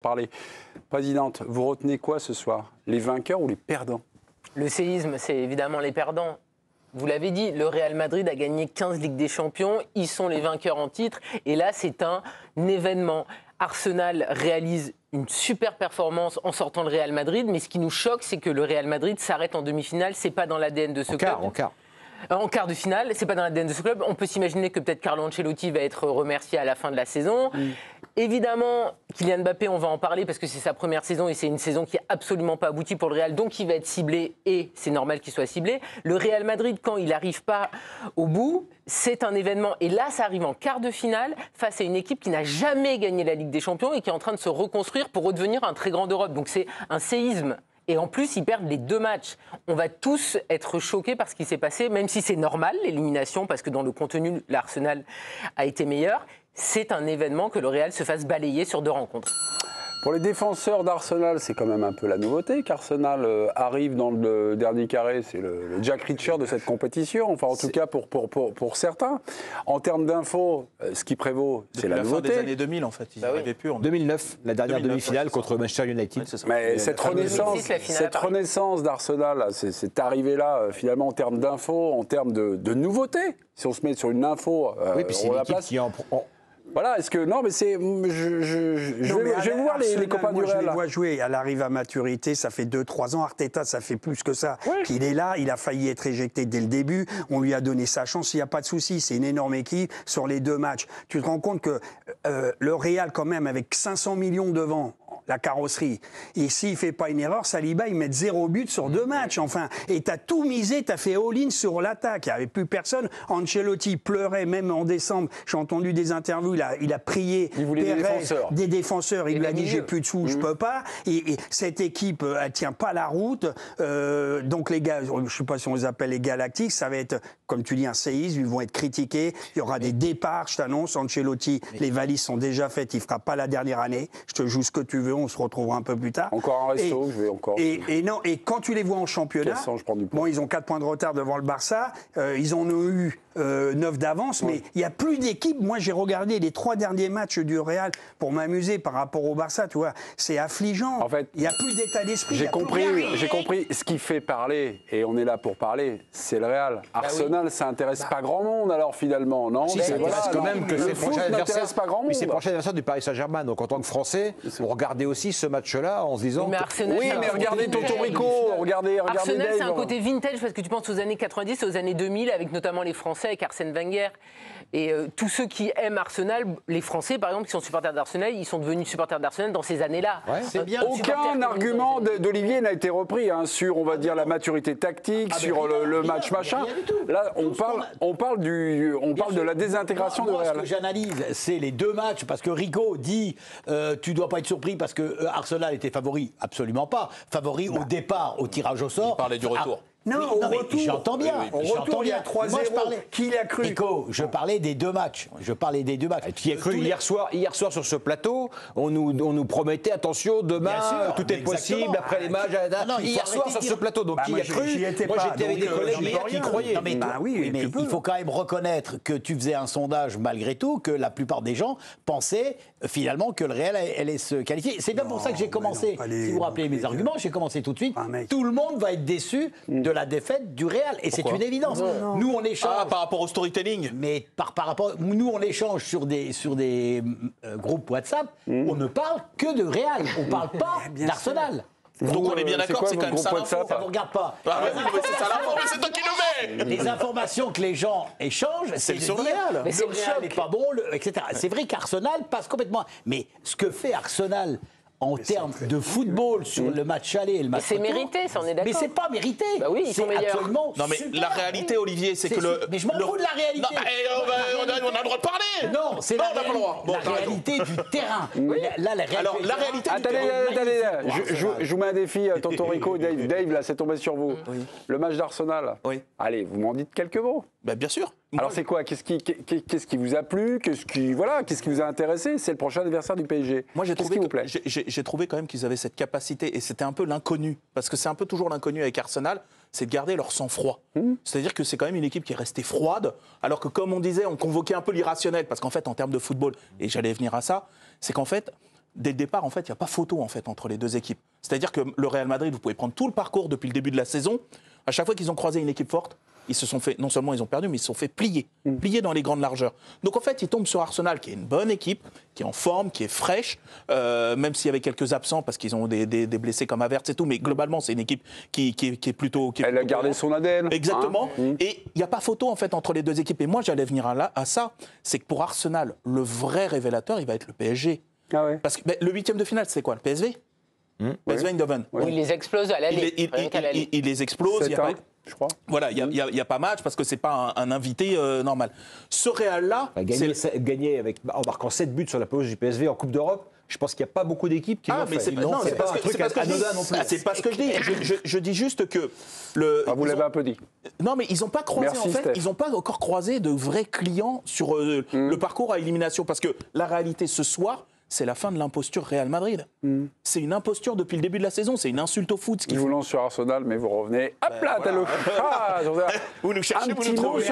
Parler. Présidente, vous retenez quoi ce soir? Les vainqueurs ou les perdants? Le séisme, c'est évidemment les perdants. Vous l'avez dit, le Real Madrid a gagné 15 Ligues des Champions, ils sont les vainqueurs en titre, et là c'est un événement. Arsenal réalise une super performance en sortant le Real Madrid, mais ce qui nous choque, c'est que le Real Madrid s'arrête en demi-finale, c'est pas dans l'ADN de ce club. En quart de finale, c'est pas dans l'ADN de ce club. On peut s'imaginer que peut-être Carlo Ancelotti va être remercié à la fin de la saison. Évidemment, Kylian Mbappé, on va en parler parce que c'est sa première saison et c'est une saison qui n'a absolument pas abouti pour le Real, donc il va être ciblé et c'est normal qu'il soit ciblé. Le Real Madrid, quand il n'arrive pas au bout, c'est un événement. Et là, ça arrive en quart de finale face à une équipe qui n'a jamais gagné la Ligue des Champions et qui est en train de se reconstruire pour redevenir un très grand d'Europe. Donc c'est un séisme. Et en plus, ils perdent les 2 matchs. On va tous être choqués par ce qui s'est passé, même si c'est normal, l'élimination, parce que dans le contenu, l'Arsenal a été meilleur. C'est un événement que le Real se fasse balayer sur 2 rencontres. Pour les défenseurs d'Arsenal, c'est quand même un peu la nouveauté qu'Arsenal arrive dans le dernier carré. C'est le Jack Reacher de cette compétition, enfin en tout cas pour certains. En termes d'infos, ce qui prévaut, c'est la nouveauté. Depuis la fin des années 2000, en fait. Ils n'arrivaient plus. En 2009, la dernière demi-finale contre Manchester United. Oui, mais cette renaissance d'Arsenal, cette arrivée-là, finalement, en termes d'infos, en termes de nouveauté, si on se met sur une info, oui, puis c'est l'équipe qui en prend. Voilà, est-ce que... Non, mais c'est... Je vais voir les copains du Real. Je les vois jouer, elle arrive à maturité, ça fait 2-3 ans. Arteta, ça fait plus que ça. Oui. Qu'il est là, il a failli être éjecté dès le début. On lui a donné sa chance, il n'y a pas de souci. C'est une énorme équipe sur les 2 matchs. Tu te rends compte que le Real, quand même, avec 500 millions devant, la carrosserie. Et s'il ne fait pas une erreur, Saliba, il met 0 but sur 2 matchs, enfin. Et tu as tout misé, tu as fait all-in sur l'attaque. Il n'y avait plus personne. Ancelotti pleurait, même en décembre. J'ai entendu des interviews, il a prié des défenseurs. Il lui a dit, j'ai plus de sous, je peux pas. Et cette équipe, elle tient pas la route. Donc les gars, je ne sais pas si on les appelle les Galactiques, ça va être, comme tu dis, un séisme. Ils vont être critiqués. Il y aura des départs, je t'annonce. Ancelotti, les valises sont déjà faites. Il ne fera pas la dernière année. Je te joue ce que tu veux. On se retrouvera un peu plus tard. Encore un resto, je vais encore. Et quand tu les vois en championnat, bon, ils ont 4 points de retard devant le Barça, ils en ont eu 9 d'avance, mais il n'y a plus d'équipe. Moi, j'ai regardé les 3 derniers matchs du Real pour m'amuser par rapport au Barça, tu vois. C'est affligeant. En fait, il n'y a plus d'état d'esprit. J'ai compris ce qui fait parler, et on est là pour parler, c'est le Real. Arsenal, ça n'intéresse pas grand monde, alors finalement, non? Si, ça intéresse quand même que c'est le prochain adversaire. Pas grand monde. Mais c'est le prochain adversaire du Paris Saint-Germain. Donc en tant que Français, on regardait aussi ce match-là en se disant... Oui, mais regardez Toto Rico, regardez Arsenal, c'est un Dave. côté vintage parce que tu penses aux années 90, aux années 2000, avec notamment les Français, avec Arsène Wenger. Et tous ceux qui aiment Arsenal, les Français par exemple, qui sont supporters d'Arsenal, ils sont devenus supporters d'Arsenal dans ces années-là. Ouais. C'est bien. Aucun argument d'Olivier n'a été repris sur, on va dire, la maturité tactique, sur le match machin. Là, on parle de la désintégration de Real. Ce que j'analyse, c'est les 2 matchs, parce que Rico dit tu dois pas être surpris parce que Arsenal était favori. Absolument pas. Favori au départ, au tirage au sort. Il parlait du retour. Non, au retour, j'entends bien. Au retour, il y a 3-0. Qui l'a cru? Rico, je parlais des 2 matchs. Qui a cru hier soir sur ce plateau, on nous promettait, attention, demain, tout est possible, après les matchs. Hier soir sur ce plateau, donc qui a cru? Moi, j'étais avec des collègues hier qui croyaient. Non, mais il faut quand même reconnaître que tu faisais un sondage, malgré tout, que la plupart des gens pensaient finalement que le Real allait se qualifier. C'est bien pour ça que j'ai commencé, si vous vous rappelez mes arguments, j'ai commencé tout de suite. Tout le monde va être déçu de la défaite du Real, et c'est une évidence. Nous, on échange par rapport au storytelling. Mais par rapport, nous, on échange sur des groupes WhatsApp. On ne parle que de Real. On ne parle pas d'Arsenal. Donc on est bien d'accord, c'est quand même ça l'info. Ça ne vous regarde pas. C'est ça l'info, mais c'est toi qui le mets. Les informations que les gens échangent, c'est sur le Real. Mais le Real n'est pas bon, etc. C'est vrai qu'Arsenal passe complètement. Mais ce que fait Arsenal en termes de football sur le match aller et le match retour, c'est mérité, ça on est d'accord. Mais c'est pas mérité. Bah oui, ils sont meilleurs. Absolument. Non mais super. La réalité, Olivier, c'est que le. Mais je m'en fous de la réalité. Non, on a le droit de parler. Non, c'est la réalité du terrain. Là, la réalité. Alors la réalité. Attendez, je vous mets un défi, Tonton Rico, Dave, là, c'est tombé sur vous. Oui. Le match d'Arsenal. Oui. Allez, vous m'en dites quelques mots. Ben, bien sûr. Alors c'est quoi? Qu'est-ce qui vous a plu? Qu'est-ce qui vous a intéressé? C'est le prochain adversaire du PSG. Moi, j'ai trouvé quand même qu'ils avaient cette capacité, et c'était un peu l'inconnu, parce que c'est un peu toujours l'inconnu avec Arsenal, c'est de garder leur sang-froid. C'est-à-dire que c'est quand même une équipe qui est restée froide, alors que comme on disait, on convoquait un peu l'irrationnel, parce qu'en fait, en termes de football, et j'allais venir à ça, c'est qu'en fait, dès le départ, en fait, il n'y a pas photo en fait, entre les deux équipes. C'est-à-dire que le Real Madrid, vous pouvez prendre tout le parcours depuis le début de la saison. À chaque fois qu'ils ont croisé une équipe forte, ils se sont fait, non seulement ils ont perdu, mais ils se sont fait plier dans les grandes largeurs. Donc en fait, ils tombent sur Arsenal, qui est une bonne équipe, qui est en forme, qui est fraîche, même s'il y avait quelques absents, parce qu'ils ont des blessés comme Havertz et tout, mais globalement, c'est une équipe qui est plutôt... Elle a gardé son ADN. Exactement. Et il n'y a pas photo, en fait, entre les deux équipes. Et moi, j'allais venir à ça, c'est que pour Arsenal, le vrai révélateur, il va être le PSG. Ah ouais. Parce que le huitième de finale, c'est quoi? Le PSV PSV Eindhoven. Il les explose à l'aller. Il les explose. Il y a pas, je crois. voilà, il n'y a pas match parce que ce n'est pas un invité normal. Ce Real-là... Gagner en marquant 7 buts sur la pelouse du PSV en Coupe d'Europe, je pense qu'il n'y a pas beaucoup d'équipes qui l'ont fait. C'est pas un truc anodin non plus. C'est pas ce que je dis. Je dis juste que... vous l'avez un peu dit. Non, mais ils n'ont pas croisé, Merci, en fait, Steph. ils n'ont pas encore croisé de vrais clients sur le parcours à élimination. Parce que la réalité, ce soir... c'est la fin de l'imposture Real Madrid. C'est une imposture depuis le début de la saison, c'est une insulte au foot. Je vous lance sur Arsenal, mais vous revenez. Hop là, t'as le. Vous nous cherchez, vous nous trouvez.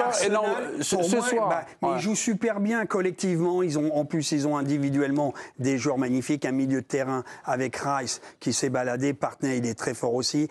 Ce soir, ils jouent super bien collectivement. En plus, ils ont individuellement des joueurs magnifiques. Un milieu de terrain avec Rice qui s'est baladé. Partey, il est très fort aussi.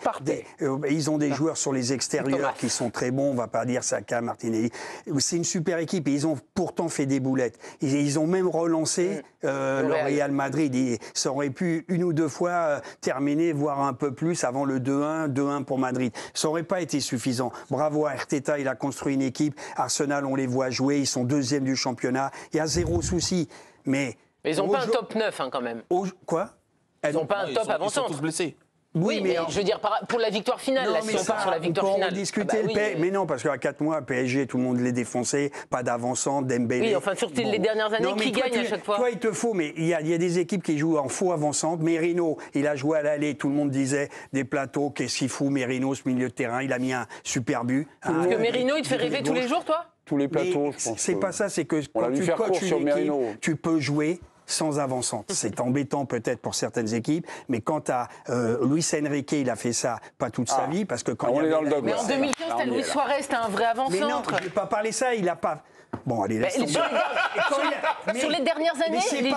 Ils ont des joueurs sur les extérieurs qui sont très bons. On ne va pas dire Saka, Martinelli. C'est une super équipe. Et ils ont pourtant fait des boulettes. Ils ont même relancé le Real Madrid. Ça aurait pu une ou deux fois terminer, voire un peu plus, avant le 2-1 pour Madrid. Ça n'aurait pas été suffisant. Bravo à Arteta, il a construit une équipe. Arsenal, on les voit jouer, ils sont deuxième du championnat. Il y a zéro souci. Mais ils n'ont pas un top 9 quand même. Quoi? Ils n'ont pas un top avant-centre. Ils sont tous blessés. Oui, mais je veux dire, pour la victoire finale, là, si on part sur la victoire finale. On peut en discuter, mais non, parce qu'à 4 mois, PSG, tout le monde les défonçait, pas d'avant-centre, Dembélé. Oui, enfin, surtout les dernières années, qui gagne à chaque fois. Toi, il te faut, mais il y a des équipes qui jouent en faux avant-centre. Merino, il a joué à l'aller, tout le monde disait, des plateaux, qu'est-ce qu'il fout, Merino, ce milieu de terrain, il a mis un super but. Parce que Merino, il te fait rêver tous les jours, toi? Tous les plateaux, je pense. C'est pas ça, c'est que quand tu coaches une équipe, tu peux jouer sans avant-centre. C'est embêtant peut-être pour certaines équipes, mais quant à Luis Enrique, il a fait ça pas toute sa vie, parce que quand on est dans le dogme. Mais en 2015, t'as Luis Suarez, t'as un vrai avant-centre. Mais non, je vais pas parler ça, il a pas... Bon, allez, laisse tomber. Sur les dernières années, les équipes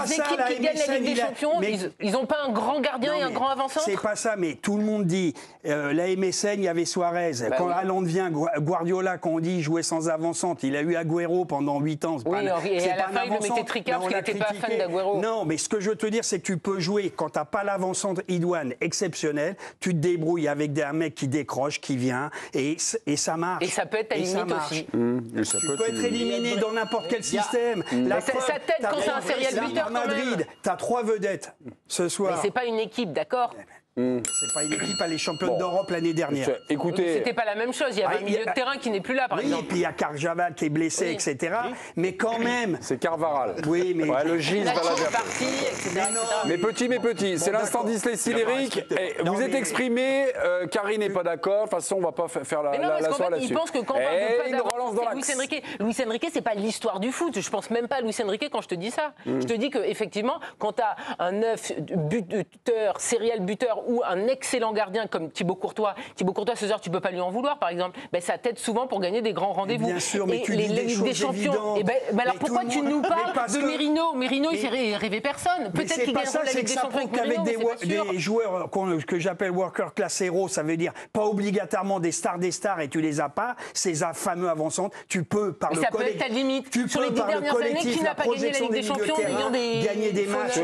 qui gagnent la Ligue des Champions, ils n'ont pas un grand gardien et un grand avant-centre. C'est pas ça, mais tout le monde dit, la MSN, il y avait Suarez. Quand Haaland vient, Guardiola, quand on dit il jouait sans avant-centre, il a eu Agüero pendant 8 ans. Oui, et à la fin, il le mettait tricard parce qu'il n'était pas fan d'Agüero. Non, mais ce que je veux te dire, c'est que tu peux jouer, quand tu n'as pas l'avant-centre idoine exceptionnel, tu te débrouilles avec un mec qui décroche, qui vient, et ça marche. Et ça peut être ta limite aussi. Tu peux être éliminé dans n'importe quel système. Ça t'aide quand c'est un serial buteur quand même. Madrid, t'as 3 vedettes ce soir. Mais c'est pas une équipe, d'accord? C'est pas une équipe, elle est championne d'Europe l'année dernière. Écoutez, c'était pas la même chose. Il y avait un milieu de terrain qui n'est plus là, par exemple. Et puis il y a Carvajal qui est blessé, etc. Mais quand même. c'est Carvaral. Oui, mais. Le Gilles va la est parti, etc. Mais petit, c'est l'instant dyslexie, Eric. Vous êtes exprimé, Karine n'est pas d'accord. De toute façon, on va pas faire la soirée là-dessus. Il pense que quand on parle de pas Luis Enrique, c'est pas l'histoire du foot. Je pense même pas à Luis Enrique quand je te dis ça. Je te dis qu'effectivement, quand tu as un 9 buteur, serial buteur ou un excellent gardien comme Thibaut Courtois, ce soir, tu peux pas lui en vouloir, par exemple. Ça t'aide souvent pour gagner des grands rendez-vous. Bien sûr, mais tu les dis des Ligues des Champions. Alors pourquoi tu nous parles de Merino? Merino, il fait rêver personne. Peut-être qu'il gagnera la Ligue des Champions avec Merino, des joueurs que j'appelle worker class héros, ça veut dire pas obligatoirement des stars et tu les as pas, ces fameux avant-centre, tu peux par le collectif. Ça peut être ta limite. Sur les 10 dernières années, qui n'a pas gagné la Ligue des Champions en ayant gagner des matchs.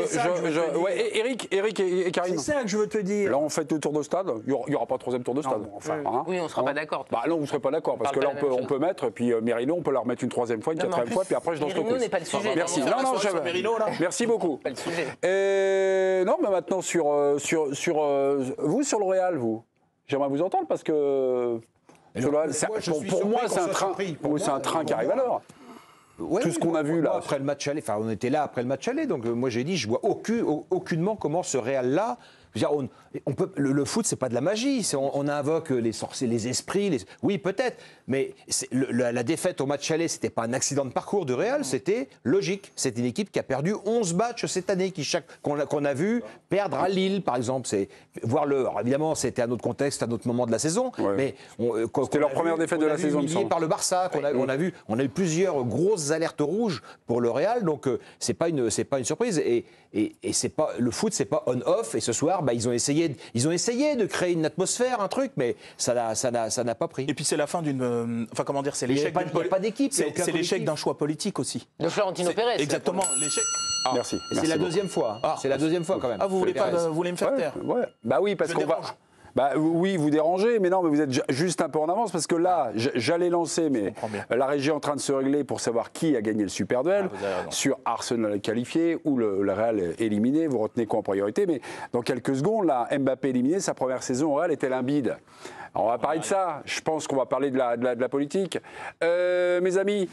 Eric et Karine. C'est ça que je veux te dire. Là, on fait le tour de stade. Il n'y aura pas de troisième tour de stade. Oui, on ne sera pas d'accord. Non, vous ne serez pas d'accord. Parce que là, on peut mettre, puis Merino, on peut la remettre une troisième fois, une quatrième fois, puis après, je lance le quiz. Merino n'est pas le sujet. Merci. Merci beaucoup. Pas le sujet. Non, mais maintenant, vous, sur le Real, j'aimerais vous entendre parce que. Pour moi, c'est un train qui arrive à l'heure. Ouais, tout ce qu'on a vu là. Après le match aller, on était là après le match aller, donc moi j'ai dit, je vois aucunement comment ce Real-là. Je veux dire, le foot, c'est pas de la magie. On invoque les sorciers, les esprits. Oui, peut-être. Mais la défaite au match aller, c'était pas un accident de parcours de Real, c'était logique. C'est une équipe qui a perdu 11 matchs cette année, qu'on a vu perdre à Lille, par exemple. Alors, évidemment, c'était un autre contexte, un autre moment de la saison. Ouais. Mais c'était leur première défaite de la saison. Par le Barça, on a eu plusieurs grosses alertes rouges pour le Real. Donc, c'est pas une surprise. Et c'est pas le foot, c'est pas on/off. Et ce soir, ils ont essayé de créer une atmosphère, un truc, mais ça n'a pas pris. Et puis c'est la fin d'une, enfin comment dire, c'est l'échec. Il n'y a pas d'équipe. C'est l'échec d'un choix politique aussi. De Florentino Pérez. Exactement, l'échec. Merci. C'est la deuxième fois. C'est la deuxième fois quand même. Ah, vous voulez me faire taire? Ouais. Bah oui, parce qu'on va. Bah oui, vous dérangez, mais non, mais vous êtes juste un peu en avance parce que là, j'allais lancer, mais la régie est en train de se régler pour savoir qui a gagné le super duel sur Arsenal qualifié ou le Real éliminé. Vous retenez quoi en priorité? Mais dans quelques secondes, là, Mbappé éliminé, sa première saison au Real était limpide. Alors, on va parler de ça. Je pense qu'on va parler de la politique. Mes amis,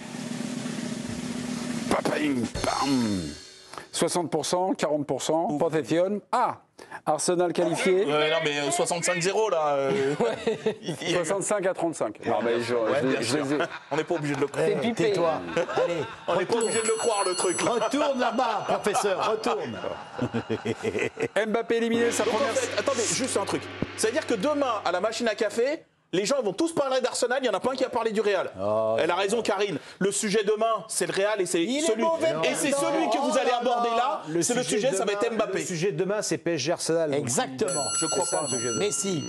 60%, 40%, Possession. Arsenal qualifié. Non, mais 65-0 là. 65 à 35. Non, mais on n'est pas obligé de le croire. C'est pipé. Tais-toi. Allez, On n'est pas obligé de le croire, le truc. retourne là-bas, professeur, retourne. Mbappé éliminé, sa Donc, première. en fait, attendez, juste un truc. C'est-à-dire que demain, à la machine à café, les gens vont tous parler d'Arsenal, il n'y en a pas un qui a parlé du Real. Elle a raison, Karine. Le sujet demain, c'est le Real et c'est celui que vous allez aborder là, c'est le sujet, ça va être Mbappé. Le sujet de demain, c'est PSG Arsenal. Exactement. Je crois pas. Messi.